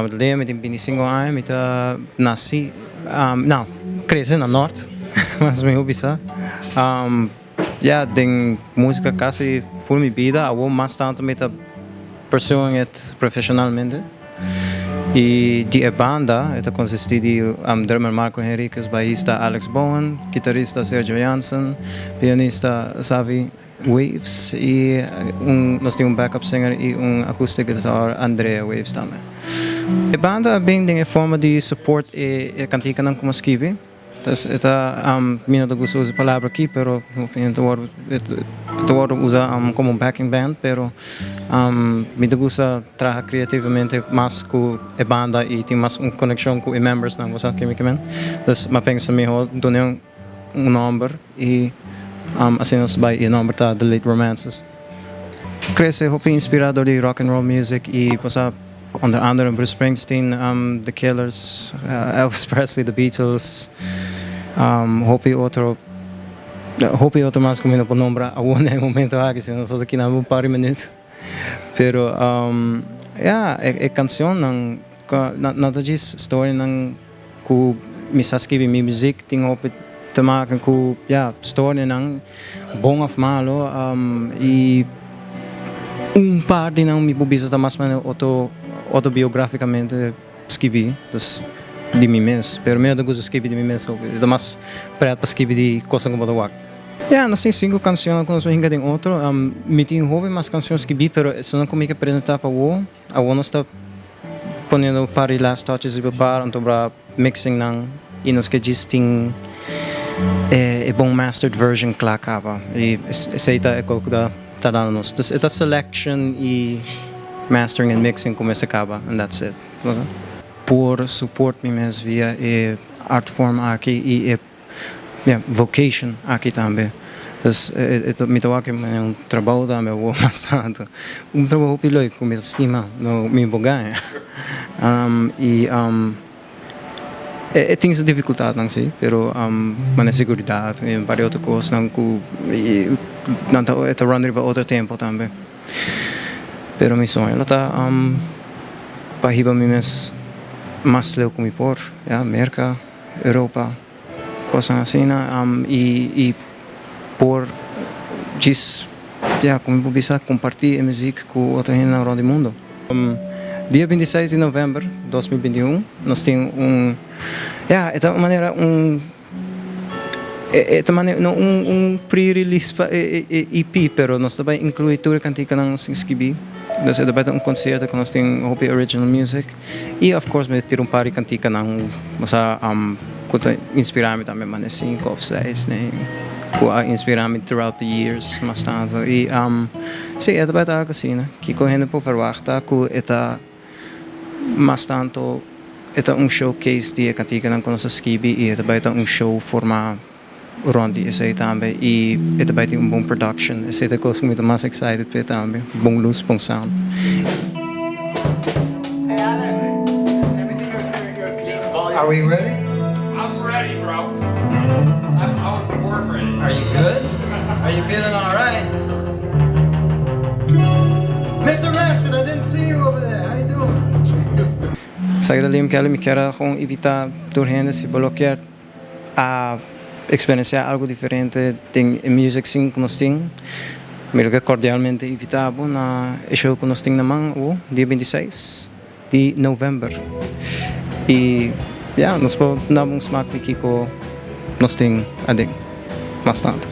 Madalena, met 25 anos, met nasci, não, cresci no norte, mas me ubisa. Ja, tem música quase full minha vida, eu mais tanto met pursuing profissionalmente. E de banda, esta consiste de drummer Marco Henriquez, baixista Alex Bowen, guitarrista Sergio Janssen, pianista Savi Waves e nós temos backup singer e acoustic guitar Andrea Waves também. A banda bem tem a forma de support e cantica não como escrever. Dus minha do gosto usa a palavra aqui, pero eu usa como backing band, pero me gusta trabalhar criativamente mais com a banda e tem mais uma conexão com os membros não gosta quimicamente. Dus mas pensa melhor donei número e assim nós vai o número tá The Late Romances. Cresce hope inspirado de rock and roll music e passa under andere Bruce Springsteen, The Killers, Elvis Presley, The Beatles. Hope outro mais comigo por nombrar algum momento aqui, se não só aqui na um par de minutos. Pero é canção não diz história não que me escreve minha música tem hope tomar com história não bom ou malo e par de não me publica mais autobiograficamente escrevi de mim mesmo, pero meio do gosto de escrever de mim mesmo, é mais para escrever de coisas como do wak. Nós temos 5 canções, nós ainda tem outro, me tem houve mais canções que vi, pero isso não comigo apresentar para o nós está ponendo para last touches e para então para mixing não e nós que diz tem é bom mastered version que lá acaba e aceita é o que dá dando nós, então é selection e mastering and mixing como se acaba and that's it. Por support me mesmo via art form aqui e vocation aqui também. Então, me toca trabalho também bastante. Trabalho piloi com minha estima no meu lugar. Tem essa dificuldade não sei, pero mas a segurança e várias outras coisas não é running para outro tempo também. Pero meu sonho ela tá para riba me mesmo mais leu como por, América, Europa, coisas assim, e por diz, como bisa compartilhar a música com outra gente ao redor do mundo. Dia 26 de novembro de 2021, nós temos é uma maneira um pre-release EP, pero nós também inclui toda a cantica não se escrevi. Dus é também concerto que nós temos Hopi Original Music e of course me ter par de cantica não mas que inspirar-me também mas 5 ou 6 né que inspirar-me throughout the years mas tanto e sim é também algo assim né que correndo por verwachta que é mas tanto é showcase de cantica não que nós escrevi e é também show forma Rondi, esse também e também tem bom production, esse é coisa muito mais excited para também, bom luz, bom sound. Hey Alex, let me see your clean volume. Are we ready? I'm ready, bro. I was born ready. Are you good? Are you feeling all right? Mr. Manson, I didn't see you over there. How you doing? Sa dalim kaya mi quero com evitar dorrendo se bloquear a experienciar algo diferente tem music sim que nós temos melhor que cordialmente invitado na show que nós temos na mão o dia 26 de novembro e nós podemos dar smack aqui com nós temos bastante